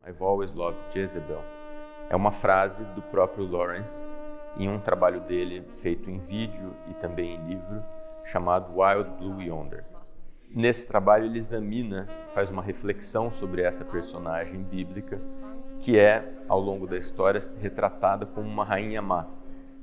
I've always loved Jezebel, é uma frase do próprio Lawrence em um trabalho dele feito em vídeo e também em livro, chamado Wild Blue Yonder. Nesse trabalho ele examina, faz uma reflexão sobre essa personagem bíblica que é, ao longo da história, retratada como uma rainha má.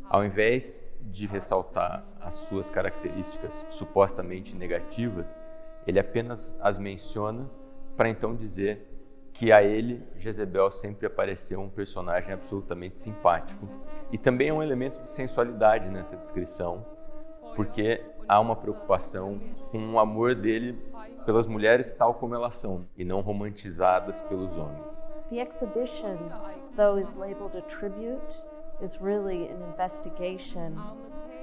Ao invés de ressaltar as suas características supostamente negativas, ele apenas as menciona para então dizer que a ele, Jezebel, sempre apareceu um personagem absolutamente simpático. E também é um elemento de sensualidade nessa descrição, porque há uma preocupação com o amor dele pelas mulheres tal como elas são, e não romantizadas pelos homens. The exhibition, though is labeled a tribute, is really an investigation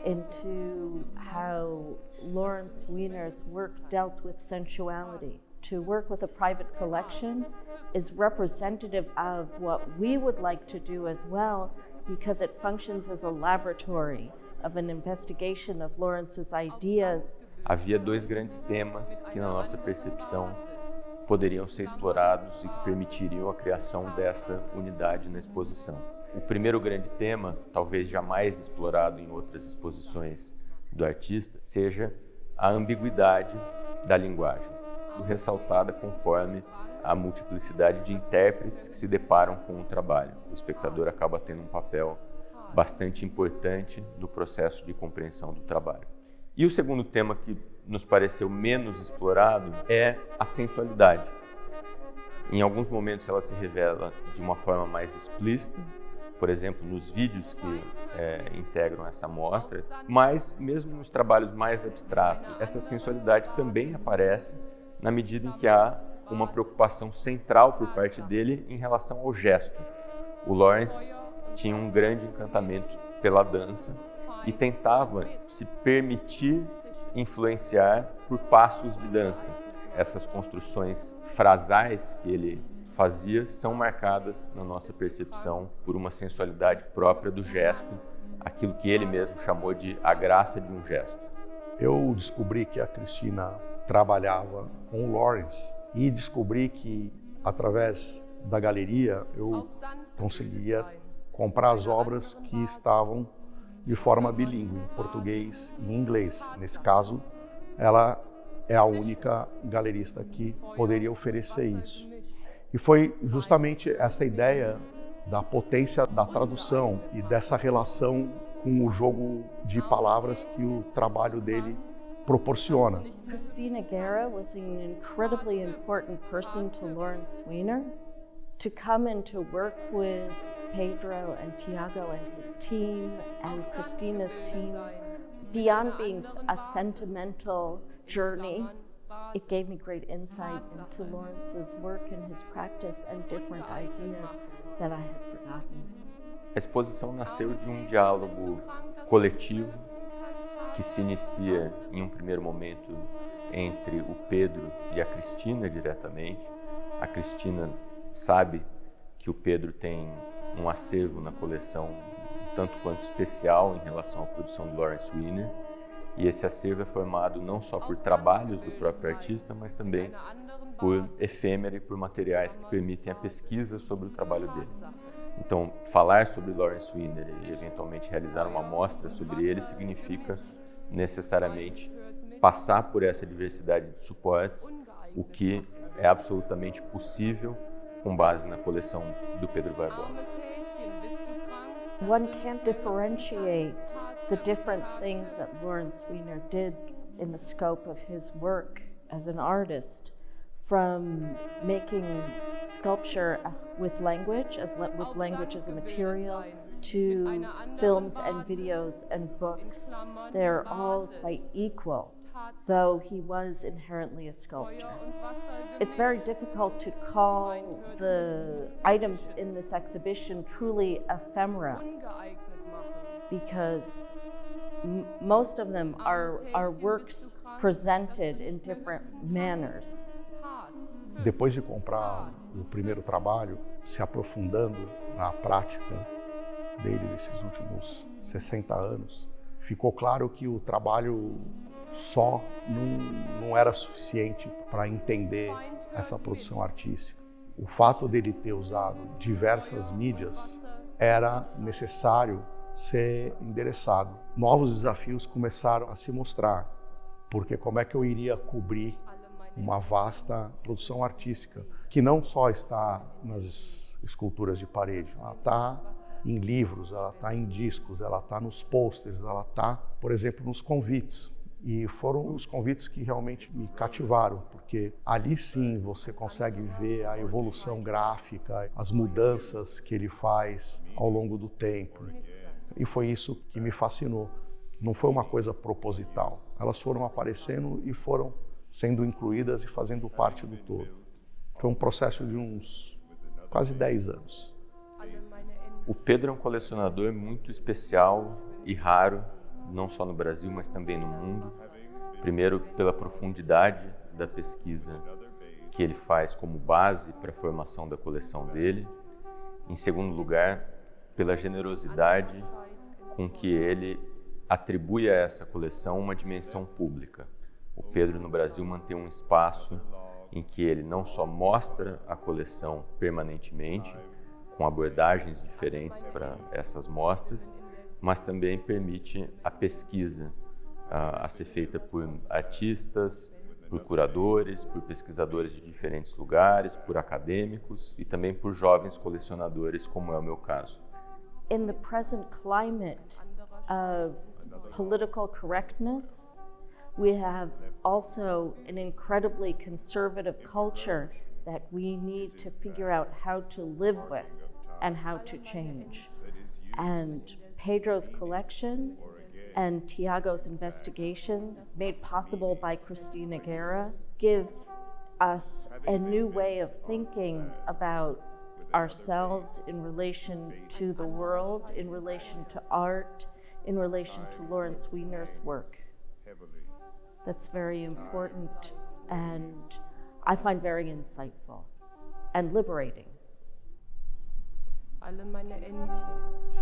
into how Lawrence Weiner's work dealt with sensuality. To work with a private collection is representative of what we would like to do as well, because it functions as a laboratory of an investigation of Lawrence's ideas. Havia dois grandes temas que, na nossa percepção, poderiam ser explorados e que permitiriam a criação dessa unidade na exposição. O primeiro grande tema, talvez jamais explorado em outras exposições do artista, seja a ambiguidade da linguagem, ressaltada conforme a multiplicidade de intérpretes que se deparam com o trabalho. O espectador acaba tendo um papel bastante importante no processo de compreensão do trabalho. E o segundo tema que nos pareceu menos explorado é a sensualidade. Em alguns momentos ela se revela de uma forma mais explícita, por exemplo, nos vídeos que integram essa mostra, mas mesmo nos trabalhos mais abstratos, essa sensualidade também aparece na medida em que há uma preocupação central por parte dele em relação ao gesto. O Lawrence tinha um grande encantamento pela dança e tentava se permitir influenciar por passos de dança. Essas construções frasais que ele fazia são marcadas na nossa percepção por uma sensualidade própria do gesto, aquilo que ele mesmo chamou de a graça de um gesto. Eu descobri que a Cristina trabalhava com o Lawrence e descobri que, através da galeria, eu conseguia comprar as obras que estavam de forma bilíngue, em português e em inglês. Nesse caso, ela é a única galerista que poderia oferecer isso. E foi justamente essa ideia da potência da tradução e dessa relação com o jogo de palavras que o trabalho dele proporciona. Christina Guerra was an incredibly important person to Lawrence Weiner. To come and to work with Pedro and Tiago and his team and Christina's team, beyond being a sentimental journey, it gave me great insight into Lawrence's work and his practice and different ideas that I had forgotten. A exposição nasceu de um diálogo coletivo que se inicia em um primeiro momento entre o Pedro e a Cristina diretamente. A Cristina sabe que o Pedro tem um acervo na coleção tanto quanto especial em relação à produção de Lawrence Weiner, e esse acervo é formado não só por trabalhos do próprio artista, mas também por efêmera e por materiais que permitem a pesquisa sobre o trabalho dele. Então, falar sobre Lawrence Weiner e eventualmente realizar uma mostra sobre ele significa necessariamente passar por essa diversidade de suportes, o que é absolutamente possível com base na coleção do Pedro Barbosa. One can't differentiate the different things that Lawrence Weiner did in the scope of his work as an artist, from making sculpture with language as a material, to films and videos and books. They're all quite equal, though he was inherently a sculptor. It's very difficult to call the items in this exhibition truly ephemera, because most of them are works presented in different manners. Depois de comprar o primeiro trabalho, se aprofundando na prática dele nesses últimos 60 anos, ficou claro que o trabalho só não era suficiente para entender essa produção artística. o fato dele ter usado diversas mídias era necessário ser endereçado. Novos desafios começaram a se mostrar, porque como é que eu iria cobrir uma vasta produção artística, que não só está nas esculturas de parede, ela está em livros, ela está em discos, ela está nos posters, ela está, por exemplo, nos convites. E foram os convites que realmente me cativaram, porque ali sim você consegue ver a evolução gráfica, as mudanças que ele faz ao longo do tempo. E foi isso que me fascinou. Não foi uma coisa proposital. Elas foram aparecendo e foram sendo incluídas e fazendo parte do todo. Foi um processo de uns quase 10 anos. O Pedro é um colecionador muito especial e raro, não só no Brasil, mas também no mundo. Primeiro, pela profundidade da pesquisa que ele faz como base para a formação da coleção dele. Em segundo lugar, pela generosidade com que ele atribui a essa coleção uma dimensão pública. O Pedro, no Brasil, mantém um espaço em que ele não só mostra a coleção permanentemente, com abordagens diferentes para essas mostras, mas também permite a pesquisa a ser feita por artistas, por curadores, por pesquisadores de diferentes lugares, por acadêmicos e também por jovens colecionadores, como é o meu caso. In the present climate of political correctness, we have also an incredibly conservative culture that we need to figure out how to live with and how to change. And Pedro's collection and Tiago's investigations, made possible by Cristina Guerra, give us a new way of thinking about ourselves in relation to the world, in relation to art, in relation to Lawrence Wiener's work. That's very important and I find very insightful and liberating. Alle meine Entchen